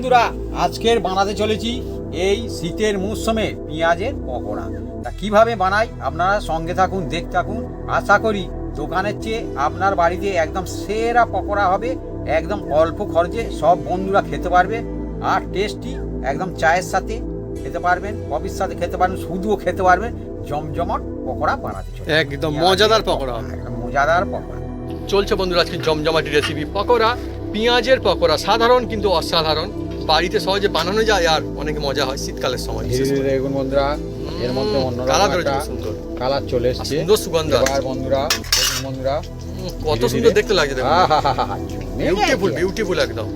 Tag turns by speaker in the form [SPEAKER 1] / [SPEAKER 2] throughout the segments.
[SPEAKER 1] বন্ধুরা, আজকের বানাতে চলেছি এই শীতের মৌসুমে পেঁয়াজের পকোড়া। তা কিভাবে বানাই আপনারা সঙ্গে থাকুন, দেখতে থাকুন। আশা করি দোকানের চেয়ে আপনার বাড়িতে একদম সেরা পকোড়া হবে, একদম অল্প খরচে সব বন্ধুরা খেতে পারবে। আর টেস্টি, একদম চায়ের সাথে খেতে পারবেন, কফির সাথে খেতে পারবেন, শুধুও খেতে পারবেন। জমজমাট পকোড়া বানাতে চলছে,
[SPEAKER 2] একদম মজাদার পকোড়া হবে।
[SPEAKER 1] একদম মজাদার পকোড়া
[SPEAKER 2] চলছে বন্ধুরা আজকে জমজমাটি রেসিপি পকোড়া, পেঁয়াজের পকোড়া। সাধারণ কিন্তু অসাধারণ, বাড়িতে সহজে বানানো যায় আর অনেক মজা হয় শীতকালের সময়।
[SPEAKER 1] ধীরে ধীরে দেখুন বন্ধুরা, এর মধ্যে অন্যরকম একটা
[SPEAKER 2] সুন্দর
[SPEAKER 1] কালার চলে এসেছে,
[SPEAKER 2] সুন্দর সুগন্ধ।
[SPEAKER 1] এবার বন্ধুরা দেখুন বন্ধুরা,
[SPEAKER 2] কত সুন্দর দেখতে লাগছে, দেখুন
[SPEAKER 1] আহা
[SPEAKER 2] বিউটিফুল বিউটিফুল একদম।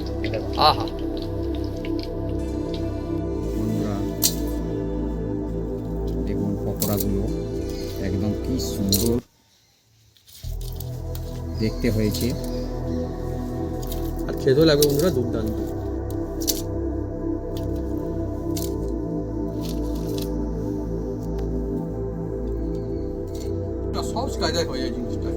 [SPEAKER 2] আহা
[SPEAKER 1] বন্ধুরা দেখুন পকোড়াগুলো একদম কি সুন্দর দেখতে হয়েছে,
[SPEAKER 2] আর খেতেও লাগবে বন্ধুরা দুর্দান্ত। সহজ কায়দায় হয়ে যায় জিনিসটা।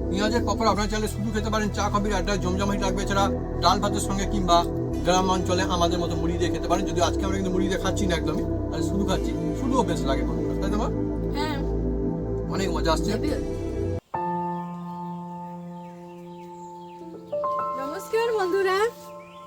[SPEAKER 2] পেঁয়াজের পকোড়া আপনারা চাইলে শুধু খেতে পারেন, চা কফির আড্ডায় জমজমাটি লাগবে, এছাড়া ডাল ভাতের সঙ্গে কিংবা গ্রাম অঞ্চলে আমাদের মতো মুড়ি দিয়ে খেতে পারেন। যদি আজকে আমরা কিন্তু মুড়ি দিয়ে খাচ্ছি না একদমই, তাহলে শুধু খাচ্ছি, শুধুও বেশ লাগে বন্ধুরা, তাই তো?
[SPEAKER 3] হ্যাঁ,
[SPEAKER 2] অনেক মজা আসছে।
[SPEAKER 3] নমস্কার বন্ধুরা,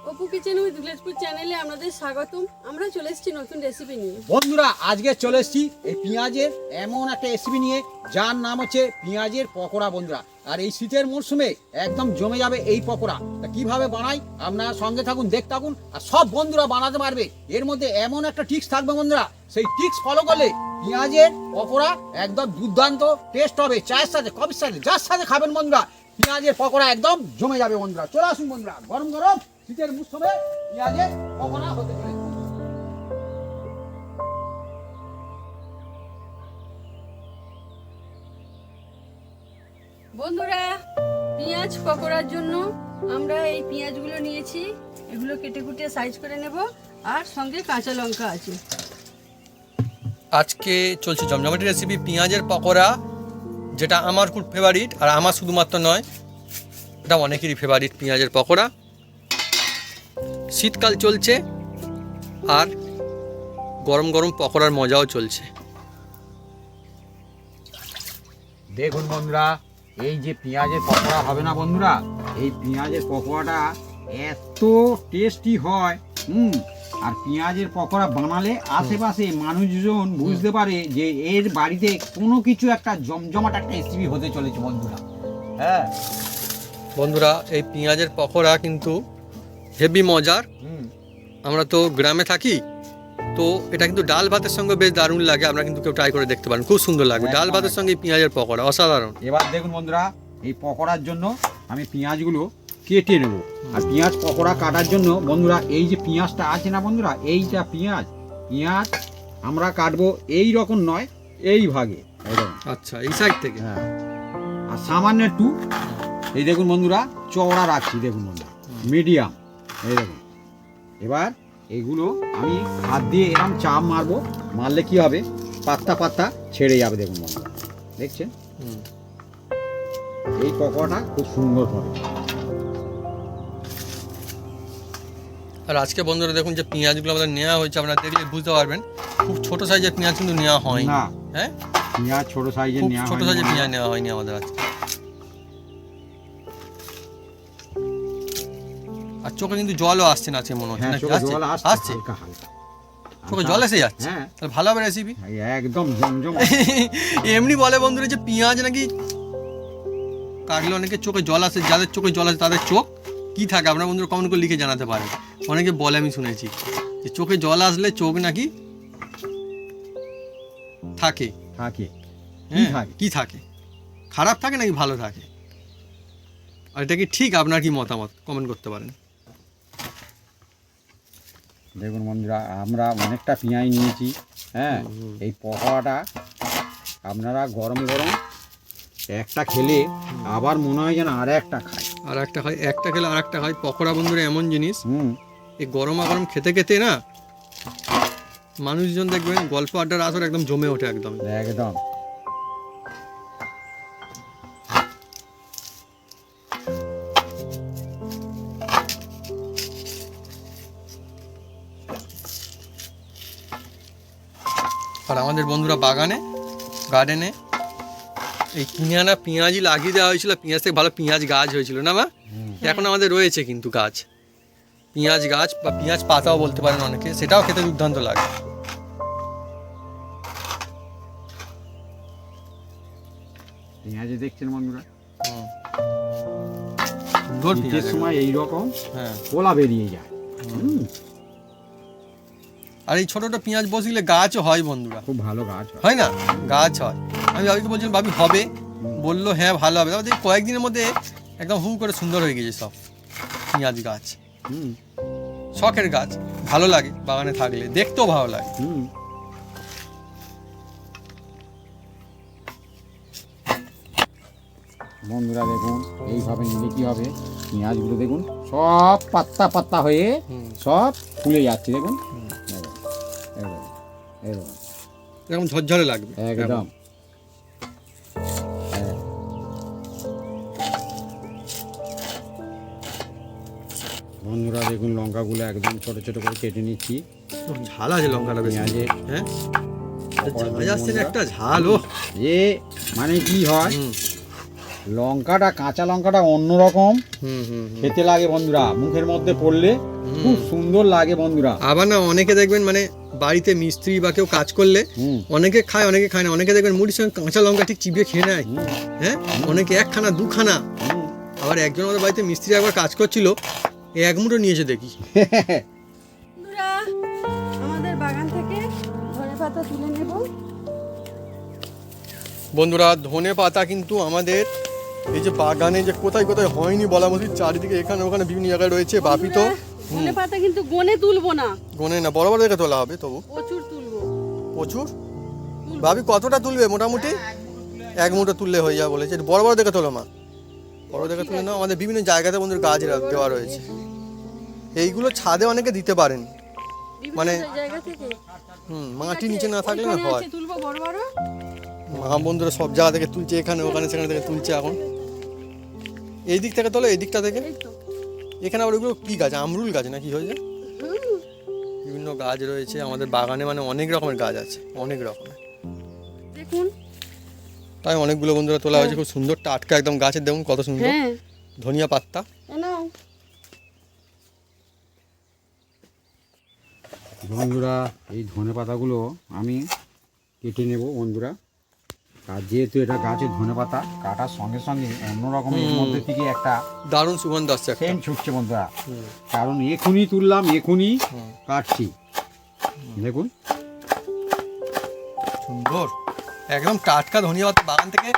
[SPEAKER 3] অপু কিচেন উইথ ভিলেজপুর চ্যানেলে আপনাদের স্বাগতম। আমরা চলে এসেছি নতুন রেসিপি নিয়ে।
[SPEAKER 1] বন্ধুরা আজকে চলে এসেছি এই পেঁয়াজের এমন একটা রেসিপি নিয়ে, যার নাম হচ্ছে পেঁয়াজের পকোড়া বন্ধুরা। আর এই শীতের মরশুমে একদম জমে যাবে এই পকোড়া। তা কিভাবে বানাই আপনারা সঙ্গে থাকুন, দেখতে থাকুন, আর সব বন্ধুরা বানাতে পারবে। এর মধ্যে এমন একটা টিক্স থাকবে বন্ধুরা, সেই টিক্স ফলো করলে পেঁয়াজের পকোড়া একদম দুর্দান্ত টেস্ট হবে। চায়ের সাথে, কফির সাথে, যার সাথে খাবেন বন্ধুরা, পেঁয়াজের পকোড়া একদম জমে যাবে বন্ধুরা। চলে আসুন বন্ধুরা, গরম গরম শীতের মরশুমে পেঁয়াজের পকোড়া হতে চলেছে।
[SPEAKER 3] বন্ধুরা, পেঁয়াজ পকোড়ার জন্য আমরা এই পেঁয়াজগুলো নিয়েছি, এগুলো কেটে কুটিয়ে সাইজ করে নেব, আর সঙ্গে কাঁচা লঙ্কা আছে।
[SPEAKER 2] আজকে চলছে জমজমাটি রেসিপি পেঁয়াজের পকোড়া, যেটা আমার খুব ফেভারিট। আর আমার শুধুমাত্র নয়, এটা অনেকেরই ফেভারিট পেঁয়াজের পকোড়া। শীতকাল চলছে আর গরম গরম পকোড়ার মজাও চলছে।
[SPEAKER 1] দেখুন বন্ধুরা, এই যে পেঁয়াজের পকোড়া হবে না বন্ধুরা, এই পেঁয়াজের পকোড়াটা এত টেস্টি হয়। আর পেঁয়াজের পকোড়া বানালে আশেপাশে মানুষজন বুঝতে পারে যে এর বাড়িতে কোনো কিছু একটা জমজমাট একটা রেসিপি হতে চলেছে বন্ধুরা। হ্যাঁ
[SPEAKER 2] বন্ধুরা, এই পেঁয়াজের পকোড়া কিন্তু হেভি মজার। আমরা তো গ্রামে থাকি, তো এটা কিন্তু ডাল ভাতের সঙ্গে বেশ দারুণ লাগে। আপনারা কিন্তু কেউ ট্রাই করে দেখতে পারেন, খুব সুন্দর লাগবে ডাল ভাতের সঙ্গে এই পেঁয়াজের পকোড়া, অসাধারণ।
[SPEAKER 1] এবার দেখুন বন্ধুরা, এই পকোড়ার জন্য আমি পেঁয়াজগুলো কেটে নেব। আর পেঁয়াজ পকোড়া কাটার জন্য বন্ধুরা, এই যে পেঁয়াজটা আছে না বন্ধুরা, এইটা পেঁয়াজ আমরা কাটবো এই রকম নয়, এই ভাগে।
[SPEAKER 2] আচ্ছা, এই সাইড থেকে।
[SPEAKER 1] হ্যাঁ, আর সামান্য একটু এই দেখুন বন্ধুরা চওড়া রাখছি, দেখুন বন্ধুরা মিডিয়াম। এই দেখুন, এবার এগুলো আমি হাত দিয়ে এরকম চাপ মারবো, মারলে কি হবে, পাত্তা পাত্তা ছেড়ে যাবে। দেখুন বন্ধুরা, দেখছেন এই পকোড়াটা খুব সুন্দর হবে।
[SPEAKER 2] আর আজকে বন্ধুরা দেখুন যে পেঁয়াজগুলো আমাদের নেওয়া হয়েছে, আপনারা দেখলে বুঝতে পারবেন খুব ছোট সাইজের পেঁয়াজ কিন্তু নেওয়া হয়নি।
[SPEAKER 1] না,
[SPEAKER 2] হ্যাঁ,
[SPEAKER 1] পেঁয়াজ ছোট সাইজের
[SPEAKER 2] খুব
[SPEAKER 1] নেওয়া
[SPEAKER 2] ছোট সাইজের পেঁয়াজ নেওয়া হয়নি আমাদের আজকে। আর চোখে কিন্তু জলও আসছে না আজকে মনে হচ্ছে।
[SPEAKER 1] হ্যাঁ, চোখে জল আসছে, হালকা হালকা
[SPEAKER 2] চোখে জল এসে যাচ্ছে।
[SPEAKER 1] হ্যাঁ,
[SPEAKER 2] তাহলে ভালো হবে রেসিপি,
[SPEAKER 1] একদম জমজম।
[SPEAKER 2] এমনি বলে বন্ধুরা যে পেঁয়াজ নাকি কাটলে অনেকে চোখে জল আসে, যাদের চোখে জল আসে তাদের চোখ কি থাকে, আপনারা বন্ধুরা কমেন্ট করে লিখে জানাতে পারেন। অনেকে বলে, আমি শুনেছি যে চোখে জল আসলে চোখ নাকি থাকে।
[SPEAKER 1] থাকে,
[SPEAKER 2] হ্যাঁ, কি থাকে, খারাপ থাকে নাকি ভালো থাকে? আর এটা কি ঠিক? আপনার কি মতামত কমেন্ট করতে পারেন।
[SPEAKER 1] দেখুন বন্ধুরা, আমরা অনেকটা পেঁয়াজ নিয়েছি। হ্যাঁ, এই পকোড়াটা আপনারা গরম গরম একটা খেলে আবার মনে হয় যেন আর একটা খাই,
[SPEAKER 2] আর একটা খাই, একটা খেলে আর একটা খাই। পকোড়া বন্ধুরা এমন জিনিস, এই গরমা গরম খেতে খেতে না মানুষজন দেখবেন গল্প আড্ডার আসর একদম জমে ওঠে, একদম
[SPEAKER 1] একদম।
[SPEAKER 2] আর আমাদের বন্ধুরা বাগানে গার্ডেনে এই কিনে আনা পেঁয়াজই লাগিয়ে দেওয়া হয়েছিল, পেঁয়াজ থেকে ভালো পেঁয়াজ গাছ হয়েছিল না মা? এখন আমাদের রয়েছে কিন্তু গাছ, পেঁয়াজ গাছ বা পেঁয়াজ পাতাও বলতে পারেন অনেকে, সেটাও খেতে দুর্দান্ত লাগে।
[SPEAKER 1] পেঁয়াজে দেখছেন বন্ধুরা
[SPEAKER 2] সুন্দর
[SPEAKER 1] শীতের
[SPEAKER 2] পেঁয়াজ
[SPEAKER 1] সময় এইরকম
[SPEAKER 2] হ্যাঁ।
[SPEAKER 1] কোলা বেরিয়ে যায়।
[SPEAKER 2] আর এই ছোট ছোট পেঁয়াজ বসলে গাছও হয় বন্ধুরা,
[SPEAKER 1] খুব ভালো গাছ হয়।
[SPEAKER 2] হয় না? গাছ হয়। আমি ভাবিকে বলছিলাম ভাবি হবে, বললো হ্যাঁ ভালো হবে। তারপর দেখি কয়েকদিনের মধ্যে একদম হু করে সুন্দর হয়ে গেছে সব পেঁয়াজ গাছ। শখের গাছ, ভালো লাগে বাগানে থাকলে, দেখতেও ভালো লাগে।
[SPEAKER 1] বন্ধুরা দেখুন এইভাবে নিলে কি হবে, পেঁয়াজগুলো দেখুন সব পাত্তা পাত্তা হয়ে সব ফুলে যাচ্ছে দেখুন, এরকম এরকম
[SPEAKER 2] এরকম ঝরঝরে লাগবে
[SPEAKER 1] একদম। বন্ধুরা দেখুন লঙ্কাগুলো একদম ছোট ছোট করে কেটে নিচ্ছি।
[SPEAKER 2] ঝাল আছে লঙ্কাটা বেশি,
[SPEAKER 1] পেঁয়াজে
[SPEAKER 2] হ্যাঁ ঝাল আসছে না একটা ঝাল। ও
[SPEAKER 1] এ মানে কি হয়, লঙ্কাটা কাঁচা লঙ্কাটা অন্যরকম খেতে লাগে বন্ধুরা, মুখের মধ্যে পড়লে খুব সুন্দর লাগে বন্ধুরা।
[SPEAKER 2] আবার না অনেকে দেখবেন মানে বাড়িতে মিস্ত্রি বা কেউ কাজ করলে অনেকে খায় অনেকে খায় না, অনেকে দেখবেন মুড়ির সঙ্গে কাঁচা লঙ্কা ঠিক চিবিয়ে খেয়ে নেয়, হ্যাঁ অনেকে একখানা দুখানা। আবার একজন আমাদের বাড়িতে মিস্ত্রি একবার কাজ করছিল, এক মুঠো নিয়েছে দেখি।
[SPEAKER 3] বন্ধুরা আমাদের বাগান থেকে ধনেপাতা তুলে নেব।
[SPEAKER 2] বন্ধুরা ধনে পাতা কিন্তু আমাদের এই যে বাগানে যে কোথায় কোথায় হয়নি বলা মুশকিল, চারিদিকে এখানে ওখানে বিভিন্ন জায়গায় রয়েছে। বাপি তো
[SPEAKER 3] ধনেপাতা কিন্তু গনে তুলবো না,
[SPEAKER 2] গনে না, বড় বড় দেখে তোলা হবে তবু
[SPEAKER 3] প্রচুর তুলবো।
[SPEAKER 2] প্রচুর। ভাবি কতটা তুলবে মোটামুটি? এক মুঠো তুললে হয়ে যাবে বলেছে। বড় বড় দেখে তোলো মা, বড় দেখে তুলে নাও। আমাদের বিভিন্ন জায়গাতে বন্ধুর গাছ দেওয়া রয়েছে, এইগুলো ছাদে অনেকে দিতে পারেন, মানে
[SPEAKER 3] জায়গা থেকে
[SPEAKER 2] মাটি নিচে না থাকলে না হয়।
[SPEAKER 3] তুলবো বড় বড়।
[SPEAKER 2] মা বন্ধুরা সব জায়গা থেকে তুলছে, এখানে ওখানে সেখানে থেকে তুলছে। এখন এই দিক থেকে তোলো, এই দিকটা থেকে।
[SPEAKER 3] এই তো
[SPEAKER 2] এখানে আবার ওইগুলো কি গাছ, আমরুল গাছ না কি হয়েছে? বিভিন্ন গাছ রয়েছে আমাদের বাগানে, মানে অনেক রকমের গাছ আছে, অনেক রকমের।
[SPEAKER 3] দেখুন
[SPEAKER 2] তাই অনেকগুলো বন্ধুরা তোলা হয়েছে, খুব সুন্দর টাটকা একদম গাছের, দেখুন কত সুন্দর
[SPEAKER 3] হ্যাঁ
[SPEAKER 2] ধনিয়া পাতা।
[SPEAKER 3] নাও
[SPEAKER 1] বন্ধুরা এই ধনে পাতাগুলো আমি কেটে নেব বন্ধুরা। আর যেহেতু এটা গাছের ধনে পাতা, কাটার সঙ্গে সঙ্গে অন্যরকম এর মধ্যে থেকে একটা
[SPEAKER 2] দারুণ সুগন্ধ আসছে একটা।
[SPEAKER 1] সেন্ট ছুটছে বন্ধুরা, কারণ এখনই তুললাম এখনই কাটছি। দেখুন
[SPEAKER 2] সুন্দর একদম টাটকা ধনিয়া পাতা বাগান থেকে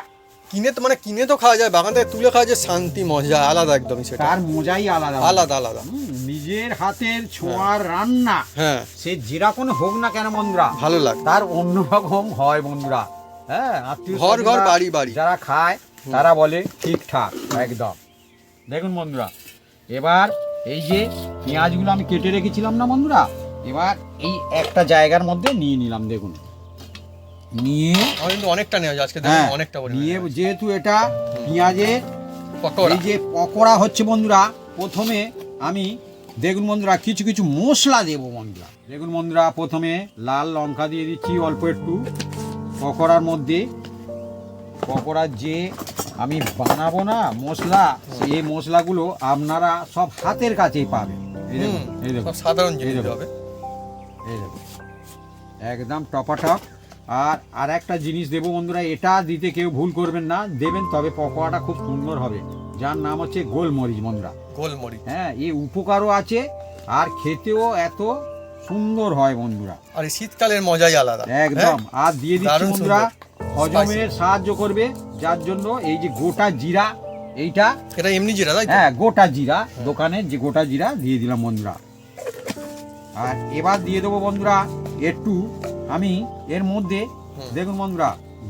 [SPEAKER 2] কিনে তো, মানে কিনে তো খাওয়া যায়, বাগান থেকে তুলে খাওয়া যায়, শান্তি মজা আলাদা একদমই, সেটা
[SPEAKER 1] তার মজাই আলাদা
[SPEAKER 2] আলাদা আলাদা।
[SPEAKER 1] নিজের হাতের ছোঁয়ার রান্না,
[SPEAKER 2] হ্যাঁ
[SPEAKER 1] সে যেরকম হোক না কেন বন্ধুরা
[SPEAKER 2] ভালো লাগে,
[SPEAKER 1] তার অন্যরকম হয় বন্ধুরা। হ্যাঁ আত্মীয়
[SPEAKER 2] ঘর ঘর
[SPEAKER 1] স্বজনরা
[SPEAKER 2] বাড়ি বাড়ি
[SPEAKER 1] যারা খায় তারা বলে ঠিকঠাক একদম। দেখুন বন্ধুরা এবার এই যে পেঁয়াজগুলো আমি কেটে রেখেছিলাম না বন্ধুরা, এবার এই একটা জায়গার মধ্যে নিয়ে নিলাম। দেখুন নিয়ে
[SPEAKER 2] আমার কিন্তু অনেকটা নেওয়া যায় আজকে,
[SPEAKER 1] হ্যাঁ
[SPEAKER 2] অনেকটা
[SPEAKER 1] নিয়ে যেহেতু এটা পেঁয়াজের
[SPEAKER 2] পকোড়া,
[SPEAKER 1] এই যে পকোড়া হচ্ছে বন্ধুরা, প্রথমে আমি দেখুন বন্ধুরা কিছু কিছু মশলা দেবো বন্ধুরা। দেখুন বন্ধুরা প্রথমে লাল লঙ্কা দিয়ে দিচ্ছি অল্প একটু পকোড়ার মধ্যে। পকোড়ার যে আমি বানাবো না মশলা, এই মশলাগুলো আপনারা সব হাতের কাছেই পাবেন। এই দেখুন এই দেখুন
[SPEAKER 2] সাধারণ জিনিস
[SPEAKER 1] এই দেখুন।
[SPEAKER 2] হবে,
[SPEAKER 1] এই দেখুন একদম টপাটপ। আর একটা জিনিস দেবো বন্ধুরা, এটা দিতে কেউ ভুল করবেন না, দেবেন তবে পকোড়াটা খুব সুন্দর হবে, যার নাম হচ্ছে গোলমরিচ বন্ধুরা।
[SPEAKER 2] গোলমরিচ,
[SPEAKER 1] হ্যাঁ এই উপকারও আছে আর খেতেও এত সুন্দর হয় বন্ধুরা,
[SPEAKER 2] আর এই শীতকালের মজাই আলাদা
[SPEAKER 1] একদম। আর দিয়ে দিচ্ছি
[SPEAKER 2] দারুণ
[SPEAKER 1] বন্ধুরা
[SPEAKER 2] সুন্দর।
[SPEAKER 1] হজমের সাহায্য করবে, যার জন্য এই যে গোটা জিরা, এইটা
[SPEAKER 2] এটা এমনি জিরা তাই তো?
[SPEAKER 1] হ্যাঁ গোটা জিরা, দোকানের যে গোটা জিরা দিয়ে দিলাম বন্ধুরা। আর এবার দিয়ে দেবো বন্ধুরা একটু আমি এর মধ্যে দেখুন বন্ধুরা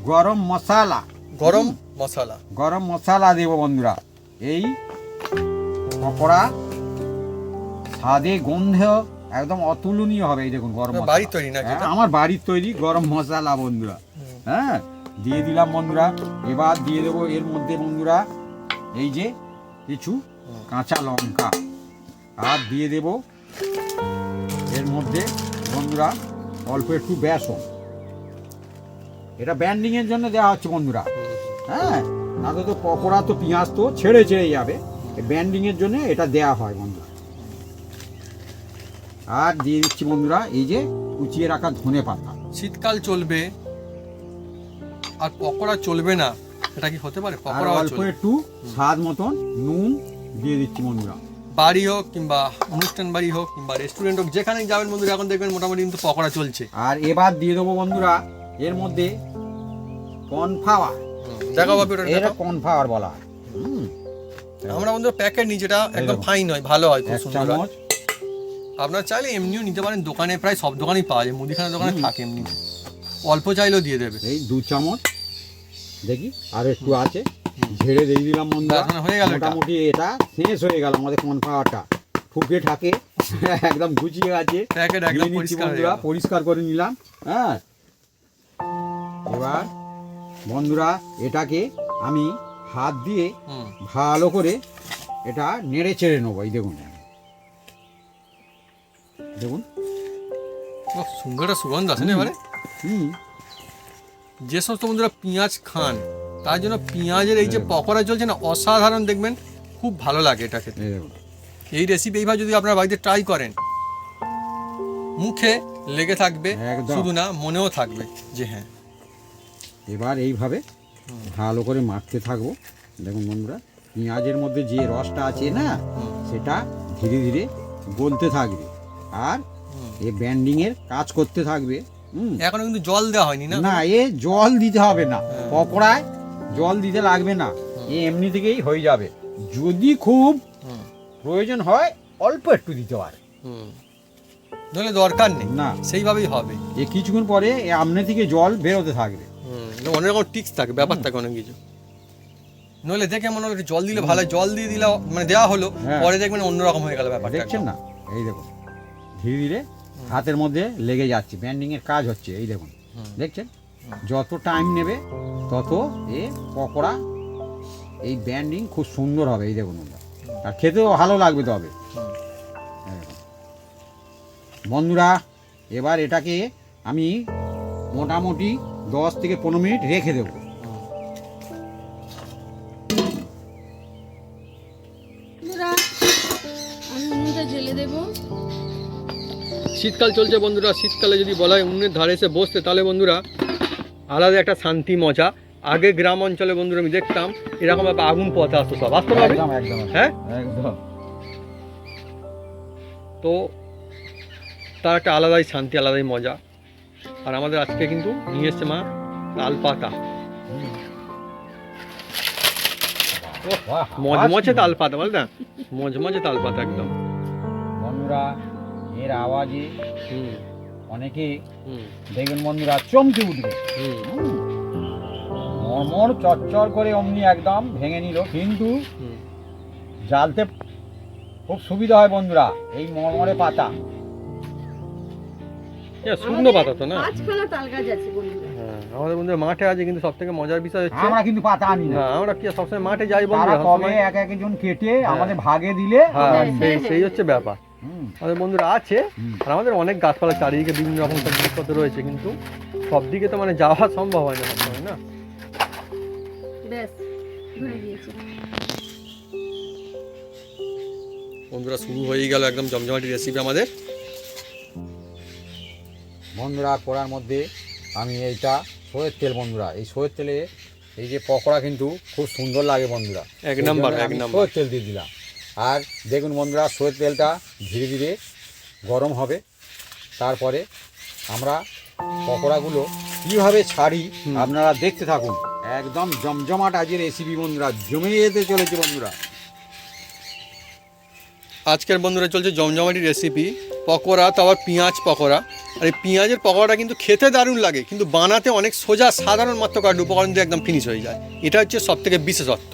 [SPEAKER 1] গরম মশলা,
[SPEAKER 2] গরম মশলা,
[SPEAKER 1] গরম মশলা দেবো বন্ধুরা। এই পকোড়া স্বাদে গন্ধে একদম অতুলনীয় হবে। এই দেখুন গরম মশলা,
[SPEAKER 2] বাড়ির তৈরি নাকি
[SPEAKER 1] হ্যাঁ,
[SPEAKER 2] এটা?
[SPEAKER 1] আমার বাড়ির তৈরি গরম মশলা বন্ধুরা। হ্যাঁ দিয়ে দিলাম বন্ধুরা। এবার দিয়ে দেবো এর মধ্যে বন্ধুরা এই যে কিছু কাঁচা লঙ্কা, আর দিয়ে দেব এর মধ্যে বন্ধুরা অল্প একটু বেসন। এটা ব্যান্ডিং এর জন্য দেওয়া হচ্ছে বন্ধুরা। হ্যাঁ, না তো পকোড়া তো পেঁয়াজ তো ছেড়ে যাবে, ব্যান্ডিং এর জন্য এটা দেয়া হয় বন্ধুরা। আর দিয়ে দিচ্ছি বন্ধুরা এই যে কুচিয়ে রাখা ধনে পাতা।
[SPEAKER 2] শীতকাল চলবে আর পকোড়া চলবে না, এটা কি হতে পারে?
[SPEAKER 1] আর
[SPEAKER 2] পকোড়া
[SPEAKER 1] অল্প একটু স্বাদ মতন নুন দিয়ে দিচ্ছি বন্ধুরা।
[SPEAKER 2] বাড়ি হোক কিংবা অনুষ্ঠান বাড়ি হোক কিংবা রেস্টুরেন্ট হোক, যেখানে যাবেন বন্ধুরা এখন দেখবেন মোটামুটি কিন্তু পকোড়া চলছে।
[SPEAKER 1] আর এবার দিয়ে দেবো বন্ধুরা এর মধ্যে কর্নফ্লাওয়ার।
[SPEAKER 2] দেখো বাবু,
[SPEAKER 1] এটা কর্নফ্লাওয়ার বলা হয়।
[SPEAKER 2] আমরা বন্ধুরা প্যাকেট নিই, যেটা একদম ফাইন হয়, ভালো হয়, খুব
[SPEAKER 1] এক
[SPEAKER 2] সুন্দর হয়।
[SPEAKER 1] চামচ।
[SPEAKER 2] আপনারা চাইলে এমনিও নিতে পারেন, দোকানে প্রায় সব দোকানেই পাওয়া যায়, মুদিখানা দোকানে থাকে এমনি, অল্প চাইলেও দিয়ে দেবে।
[SPEAKER 1] এই 2 চামচ দেখি আর একটু আছে, ঝেড়ে দিয়ে দিলাম বন্ধুরা।
[SPEAKER 2] ব্যাস, হয়ে গেল এটা।
[SPEAKER 1] মোটামুটি এটা শেষ হয়ে গেল আমাদের কর্নফ্লাওয়ারটা, ফুকে থাকে একদম গুছিয়ে আছে।
[SPEAKER 2] প্যাকেট একদম
[SPEAKER 1] নিয়ে নিচ্ছি
[SPEAKER 2] পরিষ্কার হয়ে
[SPEAKER 1] বন্ধুরা,
[SPEAKER 2] গেল।
[SPEAKER 1] পরিষ্কার করে নিলাম। হ্যাঁ, এবার বন্ধুরা এটাকে আমি হাত দিয়ে
[SPEAKER 2] হুম,
[SPEAKER 1] ভালো করে এটা নেড়ে চেড়ে নেবো। এই দেখুন দেখুন,
[SPEAKER 2] বাহ, সুন্দর একটা সুগন্ধ আছে না এবারে।
[SPEAKER 1] হুম,
[SPEAKER 2] যে সমস্ত বন্ধুরা পেঁয়াজ খান তার জন্য পেঁয়াজের এই যে পকোড়া চলছে না, অসাধারণ, দেখবেন খুব ভালো লাগে এটা খেতে।
[SPEAKER 1] এই দেখুন।
[SPEAKER 2] এই রেসিপি এইভাবে যদি আপনারা বাড়িতে ট্রাই করেন, মুখে লেগে থাকবে,
[SPEAKER 1] একদম।
[SPEAKER 2] শুধু না মনেও থাকবে যে হ্যাঁ।
[SPEAKER 1] এবার এইভাবে ভালো করে মাখতে থাকবো। দেখুন বন্ধুরা, পেঁয়াজের মধ্যে যে রসটা আছে না, সেটা ধীরে ধীরে গলতে থাকবে আর এ ব্যান্ডিং এর কাজ করতে থাকবে।
[SPEAKER 2] এখনো কিন্তু জল দেওয়া হয়নি না?
[SPEAKER 1] না, এ জল দিতে হবে না, পকোড়ায় জল দিতে লাগবে না, এ এমনি থেকেই হয়ে যাবে। যদি খুব
[SPEAKER 2] হুম,
[SPEAKER 1] প্রয়োজন হয় অল্প একটু দিতে পারে,
[SPEAKER 2] হুম, নইলে দরকার নেই,
[SPEAKER 1] না
[SPEAKER 2] সেইভাবেই হবে।
[SPEAKER 1] এ কিছুক্ষণ পরে এ আমনে থেকে জল বেরোতে থাকবে।
[SPEAKER 2] অনেক রকম টিক্স থাকে, ব্যাপার থাকে অনেক কিছু। নইলে দেখে মনে হলো একটু জল দিলে ভালো হয়, জল দিয়ে দিলে মানে দেওয়া হলো,
[SPEAKER 1] হ্যাঁ।
[SPEAKER 2] পরে দেখবেন অন্যরকম হয়ে গেল ব্যাপারটা।
[SPEAKER 1] দেখছেন না, এই দেখুন ধীরে ধীরে হাতের মধ্যে লেগে যাচ্ছে, ব্যান্ডিং এর কাজ হচ্ছে। এই দেখুন, দেখছেন যত টাইম নেবে তত এ পকোড়া এই ব্যান্ডিং খুব সুন্দর হবে। এই দেখুন বন্ধুরা, আর খেতেও ভালো লাগবে। তবে এই দেখুন বন্ধুরা, এবার এটাকে আমি মোটামুটি 10 থেকে 15 মিনিট রেখে দেবো।
[SPEAKER 3] বন্ধুরা, আমি উনুনটা জ্বেলে দেবো।
[SPEAKER 2] শীতকাল চলছে বন্ধুরা, শীতকালে যদি বলা হয় উনুনের ধারে এসে বসতে, তাহলে বন্ধুরা আলাদা একটা শান্তি মজা। আগে গ্রাম অঞ্চলে বন্ধুরা আমি দেখতাম এরকম ভাবে আগুন পথে আসতো সব, আসতে পারবে,
[SPEAKER 1] একদম একদম
[SPEAKER 2] হ্যাঁ,
[SPEAKER 1] একদম।
[SPEAKER 2] তো তার একটা আলাদাই শান্তি, আলাদাই মজা। আর আমাদের আজকে কিন্তু নিয়ে এসছে মা তাল পাতা,
[SPEAKER 1] বাহ,
[SPEAKER 2] মজমজে তাল পাতা, বল না, মজমজে তাল পাতা একদম।
[SPEAKER 1] বন্ধুরা এর আওয়াজে
[SPEAKER 2] হুম,
[SPEAKER 1] অনেকে
[SPEAKER 2] হুম,
[SPEAKER 1] দেখবেন বন্ধুরা চমকে উঠবে,
[SPEAKER 2] হুম,
[SPEAKER 1] মরমর চচ্চর করে অমনি একদম ভেঙে নিল। কিন্তু
[SPEAKER 2] হুম।
[SPEAKER 1] জ্বালতে খুব সুবিধা হয় বন্ধুরা এই মরমরে পাতা।
[SPEAKER 2] এ শুকনো পাতা তো না?
[SPEAKER 3] 5খানা তাল গাছ আছে বন্ধুরা।
[SPEAKER 2] হ্যাঁ, আমাদের বন্ধুরা মাঠে আছে, কিন্তু সব থেকে মজার বিষয় হচ্ছে
[SPEAKER 1] আমরা কিন্তু পাতা আনি না,
[SPEAKER 2] না, আমরা কি সবসময় মাঠে যাই
[SPEAKER 1] তারা
[SPEAKER 2] বন্ধুরা,
[SPEAKER 1] কবে
[SPEAKER 2] সবসময়-
[SPEAKER 1] এক একজন কেটে আমাদের ভাগে দিলে
[SPEAKER 2] হ্যাঁ,
[SPEAKER 1] আমরা নিই।
[SPEAKER 2] সেই হচ্ছে ব্যাপার।
[SPEAKER 1] হুম,
[SPEAKER 2] আমাদের বন্ধুরা আছে,
[SPEAKER 1] হুম।
[SPEAKER 2] আর আমাদের অনেক গাছপালা চারিদিকে বিভিন্ন রকম সব জিনিসপত্র রয়েছে, কিন্তু সব দিকে তো মানে যাওয়া সম্ভব হয় না সবসময় না।
[SPEAKER 3] ব্যাস, ধরে দিয়েছি।
[SPEAKER 2] বন্ধুরা শুরু হয়ে গেল একদম জমজমাটি রেসিপি আমাদের।
[SPEAKER 1] বন্ধুরা কড়ার মধ্যে আমি এইটা সয়ের তেল, বন্ধুরা এই সয়ের তেলে এই যে পকোড়া কিন্তু খুব সুন্দর লাগে বন্ধুরা,
[SPEAKER 2] এক নাম্বার,
[SPEAKER 1] সেই জন্য
[SPEAKER 2] এক
[SPEAKER 1] আমি
[SPEAKER 2] নাম্বার।
[SPEAKER 1] সয়ের তেল দিয়ে দিলাম। আর দেখুন বন্ধুরা সয়ের তেলটা ধীরে ধীরে গরম হবে, তারপরে আমরা পকোড়াগুলো কীভাবে ছাড়ি আপনারা দেখতে থাকুন। একদম জমজমাট আজকের রেসিপি বন্ধুরা, জমে যেতে চলেছে বন্ধুরা।
[SPEAKER 2] আজকের বন্ধুরা চলছে জমজমাটি রেসিপি, পকোড়া, তো আবার পেঁয়াজ পকোড়া। আর এই পেঁয়াজের পকোড়াটা কিন্তু খেতে দারুণ লাগে, কিন্তু বানাতে অনেক সোজা, সাধারণ মাত্র কয়েকটা উপকরণ দিয়ে একদম ফিনিশ হয়ে যায়। এটা হচ্ছে সব থেকে বিশেষত্ব।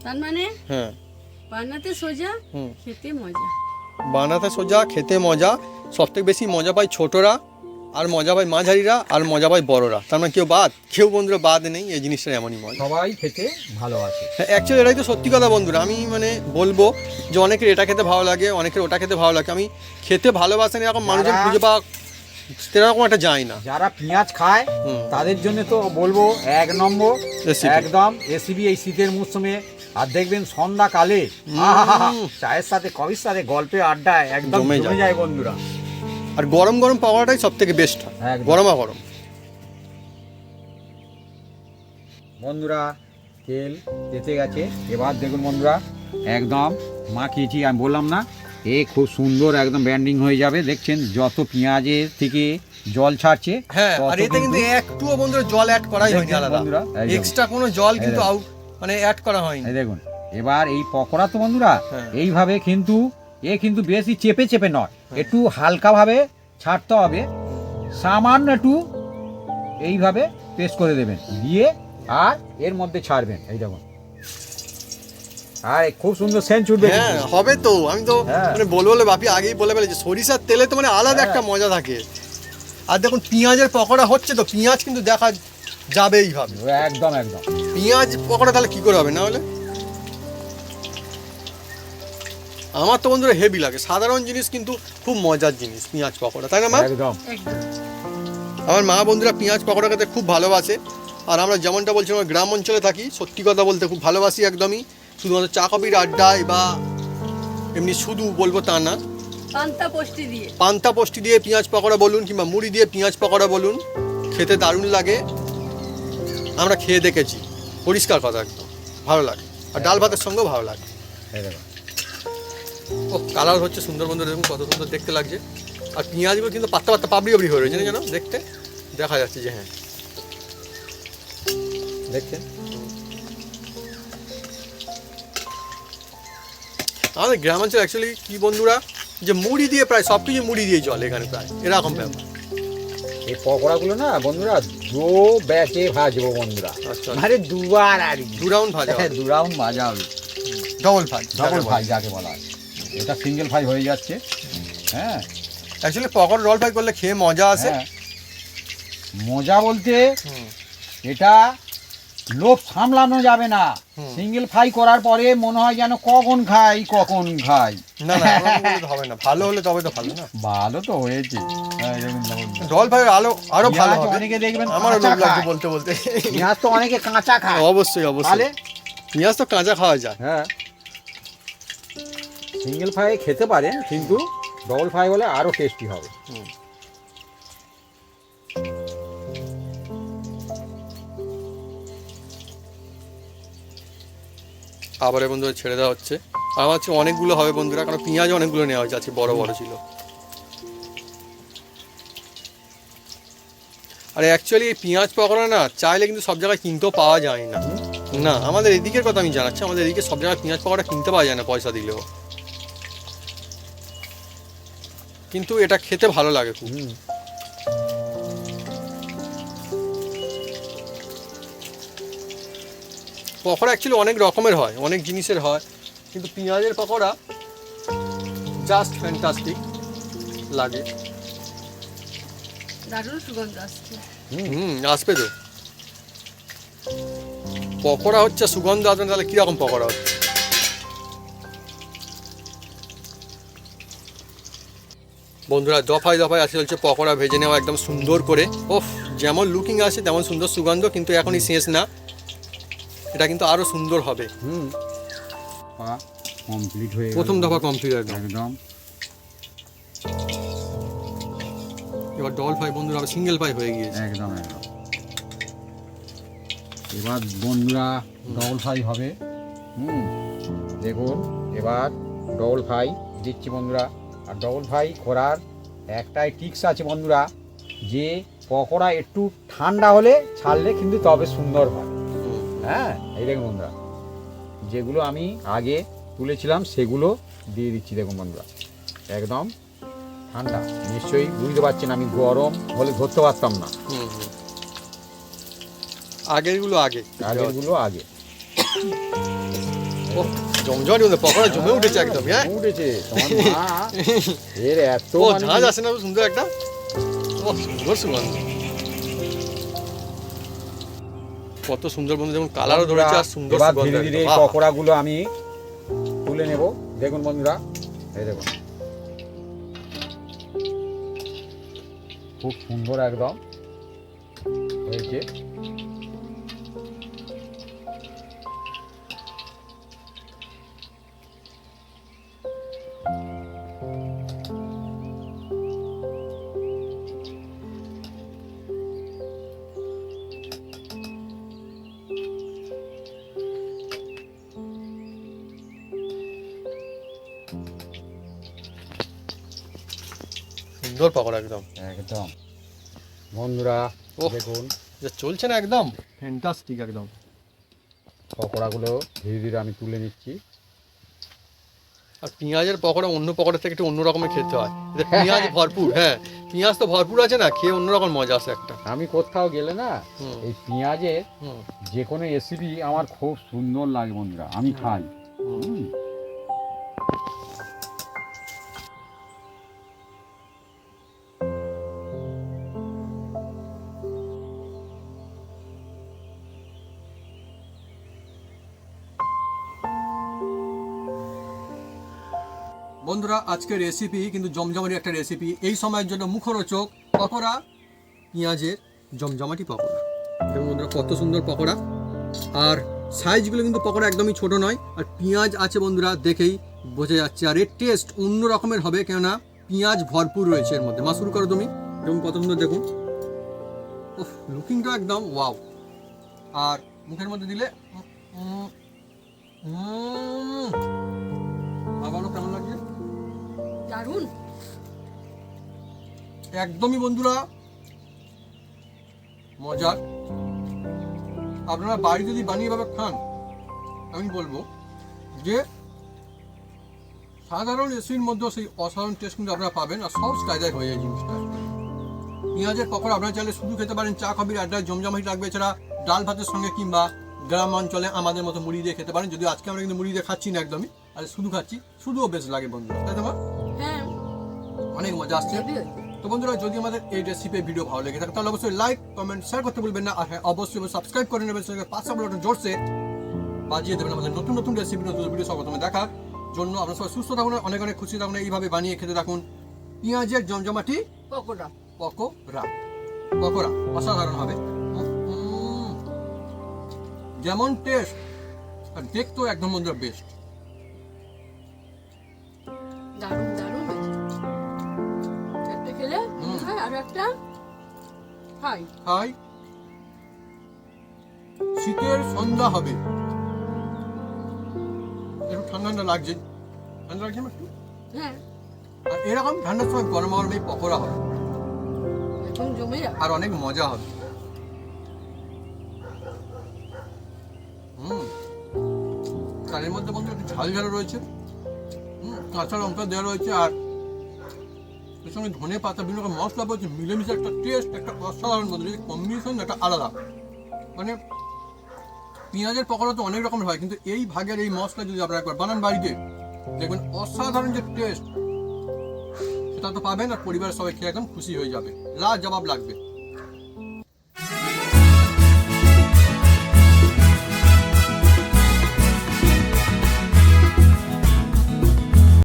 [SPEAKER 3] তার মানে
[SPEAKER 2] হ্যাঁ,
[SPEAKER 3] বানাতে সোজা,
[SPEAKER 2] হুম,
[SPEAKER 3] খেতে মজা।
[SPEAKER 2] বানাতে সোজা, খেতে মজা। সব থেকে বেশি মজা পায় ছোটরা, আর মজা পায় মাঝারিরা, আর মজা পায় বড়রা। তার মানে কেউ বন্ধুরা বাদ নেই, এই জিনিসটা এমনই মজা।
[SPEAKER 1] সবাই খেতে ভালোবাসে।
[SPEAKER 2] অ্যাকচুয়ালি এটাই তো সত্যি কথা বন্ধুরা। আমি মানে বলবো যে অনেকের এটা খেতে ভালো লাগে, অনেকের ওটা খেতে ভালো লাগে। আমি খেতে ভালোবাসেন এরকম মানুষজন
[SPEAKER 1] যারা-
[SPEAKER 2] খুঁজে পাওয়া সেরকম একটা যায় না।
[SPEAKER 1] যারা পেঁয়াজ খায়
[SPEAKER 2] হুম।
[SPEAKER 1] তাদের জন্য তো বলবো 1 নম্বর
[SPEAKER 2] রেসিপি।
[SPEAKER 1] একদম রেসিপি এই শীতের মৌসুমে। আর দেখবেন সন্ধ্যাকালে চায়ের সাথে কফির সাথে গল্পে আড্ডায় একদম
[SPEAKER 2] জমে
[SPEAKER 1] জমে যায় বন্ধুরা।
[SPEAKER 2] আর গরম গরম পকোড়াটাই সব থেকে বেস্ট হয়,
[SPEAKER 1] একদম।
[SPEAKER 2] গরমা গরম।
[SPEAKER 1] বন্ধুরা তেল তেতে গেছে, এবার দেখুন বন্ধুরা একদম মাখিয়েছি, আমি বললাম না এ খুব সুন্দর একদম ব্যান্ডিং হয়ে যাবে। দেখছেন যত পেঁয়াজের থেকে জল ছাড়ছে,
[SPEAKER 2] হ্যাঁ,
[SPEAKER 1] তত
[SPEAKER 2] আর এতে কিন্তু একটুও বন্ধুরা জল অ্যাড করাই হয়নি
[SPEAKER 1] দেখছেন
[SPEAKER 2] আলাদা,
[SPEAKER 1] বন্ধুরা, একদম।
[SPEAKER 2] এক্সট্রা কোনো জল কিন্তু
[SPEAKER 1] একদম।
[SPEAKER 2] মানে অ্যাড করা হয়নি।
[SPEAKER 1] এই দেখুন এবার এই পকোড়া তো বন্ধুরা
[SPEAKER 2] হ্যাঁ।
[SPEAKER 1] এইভাবে কিন্তু কিন্তু বেশি চেপে চেপে নয়, একটু হালকাভাবে ছাড়তে হবে, সামান্য একটু এইভাবে পেস্ট করে দেবেন, দিয়ে আর এর মধ্যে ছাড়বেন। এই দেখুন, আর খুব সুন্দর সেন্ট উঠবে
[SPEAKER 2] হ্যাঁ
[SPEAKER 1] কিন্তু।
[SPEAKER 2] হবে তো, আমি তো
[SPEAKER 1] হ্যাঁ।
[SPEAKER 2] মানে বলে বাপি আগেই বলে ফেলেছি, সরিষার তেলে তো মানে আলাদা একটা মজা থাকে। আর দেখুন পেঁয়াজের পকোড়া হচ্ছে তো, পেঁয়াজ কিন্তু দেখা যাবে এইভাবে।
[SPEAKER 1] একদম একদম
[SPEAKER 2] পেঁয়াজ পকোড়া তাহলে কি করে হবে না হলে? আমার তো বন্ধুরা হেভি লাগে, সাধারণ জিনিস কিন্তু খুব মজার জিনিস পেঁয়াজ পকোড়া, তাই না মা?
[SPEAKER 1] একদম
[SPEAKER 3] একদম।
[SPEAKER 2] আমার মা বন্ধুরা পেঁয়াজ পকোড়া খেতে খুব ভালোবাসে। আর আমরা যেমনটা বলছি আমরা গ্রাম অঞ্চলে থাকি, সত্যি কথা বলতে খুব ভালোবাসি একদমই। শুধুমাত্র চা কফির আড্ডায় বা এমনি শুধু বলবো তা না,
[SPEAKER 3] পান্তা পোস্টি দিয়ে
[SPEAKER 2] পান্তা পোস্টি দিয়ে পেঁয়াজ পকোড়া বলুন কিংবা মুড়ি দিয়ে পেঁয়াজ পকোড়া বলুন, খেতে দারুণ লাগে। আমরা খেয়ে দেখেছি, পরিষ্কার কথা, একদম ভালো লাগে। আর ডাল ভাতের সঙ্গেও ভালো লাগে।
[SPEAKER 1] এই দেখুন
[SPEAKER 2] ও কালার হচ্ছে সুন্দর বন্ধু, দেখুন কত সুন্দর দেখতে লাগছে। আর পেঁয়াজগুলো কিন্তু পাত্তা পাত্তা পাবড়ি পাবড়ি হয়ে রয়েছে না, যেন দেখতে দেখা যাচ্ছে যে হ্যাঁ
[SPEAKER 1] দেখছেন।
[SPEAKER 2] আমাদের গ্রামাঞ্চল অ্যাকচুয়ালি কি বন্ধুরা, যে মুড়ি দিয়ে প্রায় সব কিছু মুড়ি দিয়ে চলে এখানে প্রায়, এরকম ব্যাপার।
[SPEAKER 1] এই পকোড়াগুলো না বন্ধুরা দো ব্যাচে ভাজবো বন্ধুরা,
[SPEAKER 2] আচ্ছা।
[SPEAKER 1] মানে দুবার আর কি।
[SPEAKER 2] 2 রাউন্ড ভাজা
[SPEAKER 1] হ্যাঁ, 2 রাউন্ড ভাজা হবে,
[SPEAKER 2] ডবল ভাজ
[SPEAKER 1] ডবল ফ্রাই যাকে বলা হয়। এটা সিঙ্গেল ফ্রাই হয়ে যাচ্ছে। হ্যাঁ
[SPEAKER 2] অ্যাকচুয়ালি পকোড়া রোল ফ্রাই করলে খেয়ে মজা আসে।
[SPEAKER 1] হ্যাঁ। মজা বলতে
[SPEAKER 2] হুম।
[SPEAKER 1] এটা লোভ সামলানো যাবে না।
[SPEAKER 2] হুম।
[SPEAKER 1] সিঙ্গেল ফ্রাই করার পরে মনে হয় যেন কখন খাই।
[SPEAKER 2] না না ওরকম করলে তো হবে না, ভালো হলে তবে তো ভালো না।
[SPEAKER 1] ভালো তো হয়েছে। হ্যাঁ, দেখুন, দেখুন।
[SPEAKER 2] রোল ফ্রাই আরো ভালো
[SPEAKER 1] পেঁয়াজ
[SPEAKER 2] হবে।
[SPEAKER 1] অনেকে দেখবেন
[SPEAKER 2] আমারও
[SPEAKER 1] কাঁচা
[SPEAKER 2] লোভ লাগছে
[SPEAKER 1] খায়।
[SPEAKER 2] বলতে বলতে।
[SPEAKER 1] পেঁয়াজ তো অনেকে কাঁচা খায়।
[SPEAKER 2] অবশ্যই
[SPEAKER 1] তাহলে
[SPEAKER 2] অবশ্যই, পেঁয়াজ তো কাঁচা খাওয়া যায়।
[SPEAKER 1] হ্যাঁ, সিঙ্গেল ফ্রাই খেতে পারেন, কিন্তু ডবল ফ্রাই হলে আরো টেস্টি হবে।
[SPEAKER 2] হুম। আবার বন্ধুরা ছেড়ে দেওয়া হচ্ছে। আর আমার হচ্ছে অনেকগুলো হবে বন্ধুরা, কারণ পেঁয়াজ অনেকগুলো নেওয়া হয়েছে, আছে বড় বড় ছিল। আর অ্যাকচুয়ালি এই পেঁয়াজ পকোড়া না চাইলে কিন্তু সব জায়গায় কিনতেও পাওয়া যায় না। না, আমাদের এদিকের কথা আমি জানাচ্ছি, আমাদের এদিকে সব জায়গায় পেঁয়াজ পকোড়া কিনতে পাওয়া যায় না পয়সা দিলেও, কিন্তু এটা খেতে ভালো লাগে খুব।
[SPEAKER 1] হুম।
[SPEAKER 2] পকোড়া অ্যাকচুয়ালি অনেক রকমের হয়, অনেক জিনিসের হয়, কিন্তু পেঁয়াজের পকোড়া জাস্ট ফ্যান্টাস্টিক লাগে।
[SPEAKER 3] দারুণ সুগন্ধ আসছে।
[SPEAKER 2] আসবে তো। পকোড়া হচ্ছে সুগন্ধ আসবে না, তাহলে কিরকম পকোড়া হচ্ছে? বন্ধুরা দফায় দফায় আসে চলছে পকোড়া ভেজে নেওয়া একদম সুন্দর করে। ওফ, যেমন লুকিং আসে তেমন সুন্দর সুগন্ধ, কিন্তু এখনই শেষ না, এটা কিন্তু আরো সুন্দর হবে।
[SPEAKER 1] কমপ্লিট হয়ে
[SPEAKER 2] প্রথম দফা কমপ্লিট একদম।
[SPEAKER 1] একদম।
[SPEAKER 2] এবার ডবল ফ্রাই বন্ধুরা আবার সিঙ্গেল ফ্রাই হয়ে গিয়েছে।
[SPEAKER 1] একদম একদম। এবার বন্ধুরা ডবল ফ্রাই হবে। দেখুন এবার ডবল ফ্রাই দিচ্ছি বন্ধুরা। আর ডবল ফ্রাই করার একটাই টিক্স আছে বন্ধুরা, যে পকোড়া একটু ঠান্ডা হলে ছাড়লে কিন্তু তবে সুন্দর হয়। হ্যাঁ, এই দেখুন বন্ধুরা, যেগুলো আমি আগে তুলেছিলাম সেগুলো দিয়ে দিচ্ছি। দেখুন বন্ধুরা একদম ঠান্ডা, নিশ্চয়ই বুঝতে পারছেন আমি গরম হলে ধরতে পারতাম না।
[SPEAKER 2] আগেরগুলো আগে,
[SPEAKER 1] আগেরগুলো আগে।
[SPEAKER 2] জমজমাটি বন্ধু, পকোড়া জমে উঠেছে একদম। হ্যাঁ
[SPEAKER 1] উঠেছে তোমার মা এর এত
[SPEAKER 2] ও
[SPEAKER 1] মানে
[SPEAKER 2] ঝাঁজ আসে না সুন্দর একটা, ও সুন্দর সুগন্ধ, কত সুন্দর বন্ধু, যেমন কালারও ধরেছে আর সুন্দর
[SPEAKER 1] এবার
[SPEAKER 2] সুগন্ধ।
[SPEAKER 1] ধীরে ধীরে এই
[SPEAKER 2] বাহ!
[SPEAKER 1] পকোড়াগুলো আমি তুলে নেব। দেখুন বন্ধুরা, এই দেখুন খুব সুন্দর একদম হয়েছে।
[SPEAKER 2] সুন্দর পকোড়া একদম
[SPEAKER 1] একদম বন্ধুরা
[SPEAKER 2] ওহ।
[SPEAKER 1] দেখুন
[SPEAKER 2] যা চলছে না একদম ফ্যান্টাস্টিক একদম।
[SPEAKER 1] পকোড়াগুলো ধীরে ধীরে আমি তুলে নিচ্ছি।
[SPEAKER 2] আর পেঁয়াজের পকোড়া অন্য পকোড়া থেকে একটু অন্য রকমের খেতে হয়, এতে পেঁয়াজ ভরপুর। হ্যাঁ, পেঁয়াজ তো ভরপুর আছে না, খেয়ে অন্যরকম মজা আসে একটা।
[SPEAKER 1] আমি কোথাও গেলে না
[SPEAKER 2] হুম।
[SPEAKER 1] এই পেঁয়াজের
[SPEAKER 2] হুম।
[SPEAKER 1] যে কোনো রেসিপি আমার খুব সুন্দর লাগে বন্ধুরা, আমি খাই। হুম।
[SPEAKER 2] বন্ধুরা আজকের রেসিপি কিন্তু জমজমাটি একটা রেসিপি, এই সময়ের জন্য মুখরোচক পকোড়া, পেঁয়াজের জমজমাটি পকোড়া। দেখুন বন্ধুরা কত সুন্দর পকোড়া, আর সাইজগুলো কিন্তু পকোড়া একদমই ছোট নয়, আর পেঁয়াজ আছে বন্ধুরা দেখেই বোঝা যাচ্ছে। আর এর টেস্ট অন্য রকমের হবে, কেননা পেঁয়াজ ভরপুর রয়েছে এর মধ্যে। মা শুরু করো তুমি, দেখুন কত সুন্দর, দেখুন লুকিংটা একদম ওয়াও। আর মুখের মধ্যে দিলে আবারও কেমন লাগছে?
[SPEAKER 3] দারুণ।
[SPEAKER 2] একদমই বন্ধুরা মজার। আপনারা বাড়ি যদি বানিয়ে ভাবে খান, আমি বলবো যে সাধারণ রেসিপির মধ্যেও সেই অসাধারণ টেস্ট কিন্তু আপনারা পাবেন, আর সহজ কায়দায় হয়ে যায় জিনিসটা। পেঁয়াজের পকোড়া আপনারা চাইলে শুধু খেতে পারেন, চা কফির আড্ডায় জমজমাটি লাগবে, এছাড়া ডাল ভাতের সঙ্গে কিংবা গ্রাম অঞ্চলে আমাদের মতো মুড়ি দিয়ে খেতে পারেন। যদি আজকে আমরা কিন্তু মুড়ি দিয়ে খাচ্ছি না একদমই, আর শুধু খাচ্ছি, শুধুও বেশ লাগে বন্ধুরা, তাই তো মা?
[SPEAKER 3] হ্যাঁ,
[SPEAKER 2] অনেক মজা আসছে।
[SPEAKER 3] হেভি হয়েছে।
[SPEAKER 2] তো বন্ধুরা যদি আমাদের এই রেসিপি ভিডিও ভালো লেগে থাকে তাহলে অবশ্যই লাইক কমেন্ট শেয়ার করতে ভুলবেন না, আর হ্যাঁ অবশ্যই সাবস্ক্রাইব করে নেবেন, সঙ্গে পাশে বাটন জোরসে বাজিয়ে দেবেন আমাদের নতুন নতুন রেসিপি, নতুন ভিডিও সব প্রথমে দেখার জন্য। আপনারা সবাই সুস্থ থাকুন, অনেক অনেক খুশি থাকুন, এইভাবে বানিয়ে খেতে থাকুন পেঁয়াজের জমজমাটি
[SPEAKER 3] পকোড়া।
[SPEAKER 2] পকোড়া অসাধারণ হবে। যেমন টেস্ট আর দেখতেও একদম বন্ধুরা বেস্ট।
[SPEAKER 3] দারুণ দারুণ হয়েছে। একটা খেলে মনে হয় আরো একটা খাই।
[SPEAKER 2] খাই, শীতের সন্ধ্যা হবে, একটু ঠান্ডা ঠান্ডা লাগছে, ঠান্ডা লাগছে না একটু?
[SPEAKER 3] হ্যাঁ,
[SPEAKER 2] আর এরকম ঠান্ডার সময় গরম গরম এই পকোড়া হবে,
[SPEAKER 3] একদম জমে যাবে।
[SPEAKER 2] আর অনেক মজা হবে। তার মধ্যে বন্ধু একটু ঝাল ঝাল রয়েছে, কাঁচা লঙ্কা দেওয়া রয়েছে, আর এর সঙ্গে ধনে পাতা বিভিন্ন রকম মশলা পড়ছে, মিলেমিশে একটা টেস্ট, একটা অসাধারণ বন্ধু কম্বিনেশন, একটা আলাদা। মানে পেঁয়াজের পকোড়া তো অনেক রকমের হয়, কিন্তু এই ভাগের এই মশলা যদি আপনারা একবার বানান বাড়িতে, দেখবেন অসাধারণ যে টেস্ট সেটা তো পাবেন, আর পরিবারের সবাই খেয়ে একদম খুশি হয়ে যাবে, লাজবাব লাগবে।